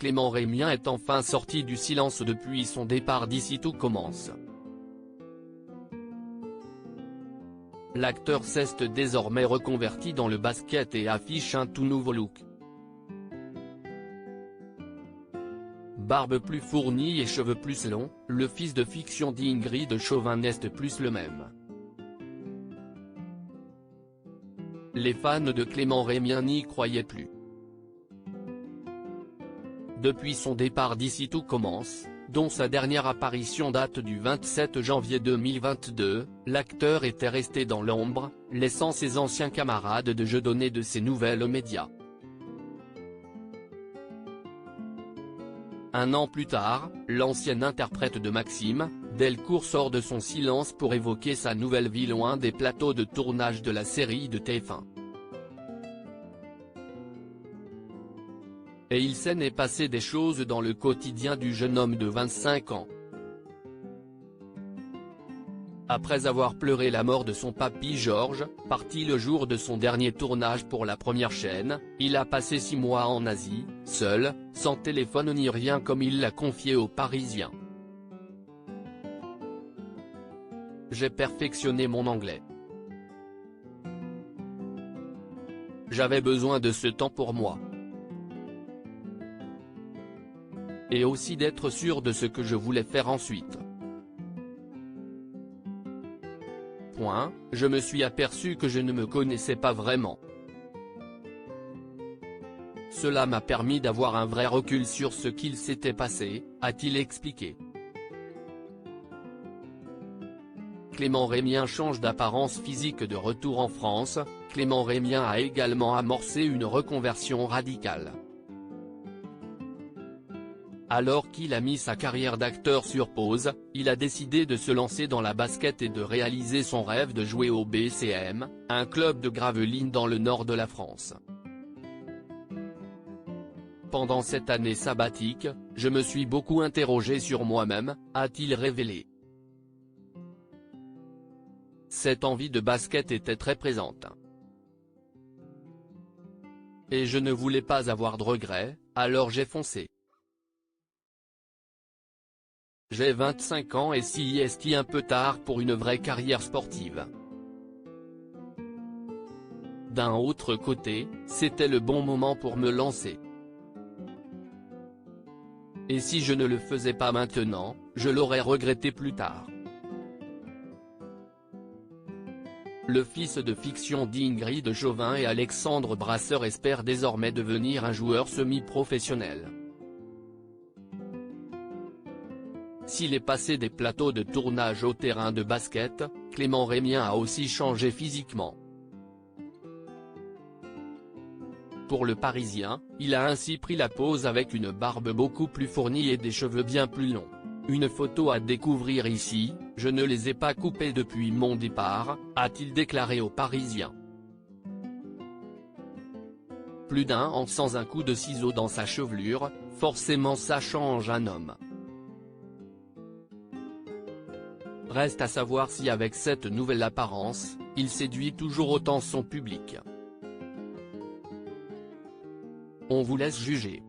Clément Rémien est enfin sorti du silence depuis son départ d'Ici tout commence. L'acteur s'est désormais reconverti dans le basket et affiche un tout nouveau look. Barbe plus fournie et cheveux plus longs, le fils de fiction d'Ingrid Chauvin n'est plus le même. Les fans de Clément Rémien n'y croyaient plus. Depuis son départ d'Ici tout commence, dont sa dernière apparition date du 27 janvier 2022, l'acteur était resté dans l'ombre, laissant ses anciens camarades de jeu donner de ses nouvelles aux médias. Un an plus tard, l'ancienne interprète de Maxime, Delcourt sort de son silence pour évoquer sa nouvelle vie loin des plateaux de tournage de la série de TF1. Et il s'est passé des choses dans le quotidien du jeune homme de 25 ans. Après avoir pleuré la mort de son papy Georges, parti le jour de son dernier tournage pour la première chaîne, il a passé 6 mois en Asie, seul, sans téléphone ni rien comme il l'a confié aux Parisiens. J'ai perfectionné mon anglais. J'avais besoin de ce temps pour moi. Et aussi d'être sûr de ce que je voulais faire ensuite. Je me suis aperçu que je ne me connaissais pas vraiment. Cela m'a permis d'avoir un vrai recul sur ce qu'il s'était passé, a-t-il expliqué. Clément Rémien change d'apparence physique de retour en France. Clément Rémien a également amorcé une reconversion radicale. Alors qu'il a mis sa carrière d'acteur sur pause, il a décidé de se lancer dans la basket et de réaliser son rêve de jouer au BCM, un club de Gravelines dans le nord de la France. Pendant cette année sabbatique, je me suis beaucoup interrogé sur moi-même, a-t-il révélé. Cette envie de basket était très présente. Et je ne voulais pas avoir de regrets, alors j'ai foncé. J'ai 25 ans et si est un peu tard pour une vraie carrière sportive. D'un autre côté, c'était le bon moment pour me lancer. Et si je ne le faisais pas maintenant, je l'aurais regretté plus tard. Le fils de fiction d'Ingrid Chauvin et Alexandre Brasseur espère désormais devenir un joueur semi-professionnel. S'il est passé des plateaux de tournage au terrain de basket, Clément Rémien a aussi changé physiquement. Pour le Parisien, il a ainsi pris la pose avec une barbe beaucoup plus fournie et des cheveux bien plus longs. Une photo à découvrir ici, je ne les ai pas coupés depuis mon départ, a-t-il déclaré aux Parisiens. Plus d'un an sans un coup de ciseau dans sa chevelure, forcément ça change un homme. Reste à savoir si avec cette nouvelle apparence, il séduit toujours autant son public. On vous laisse juger.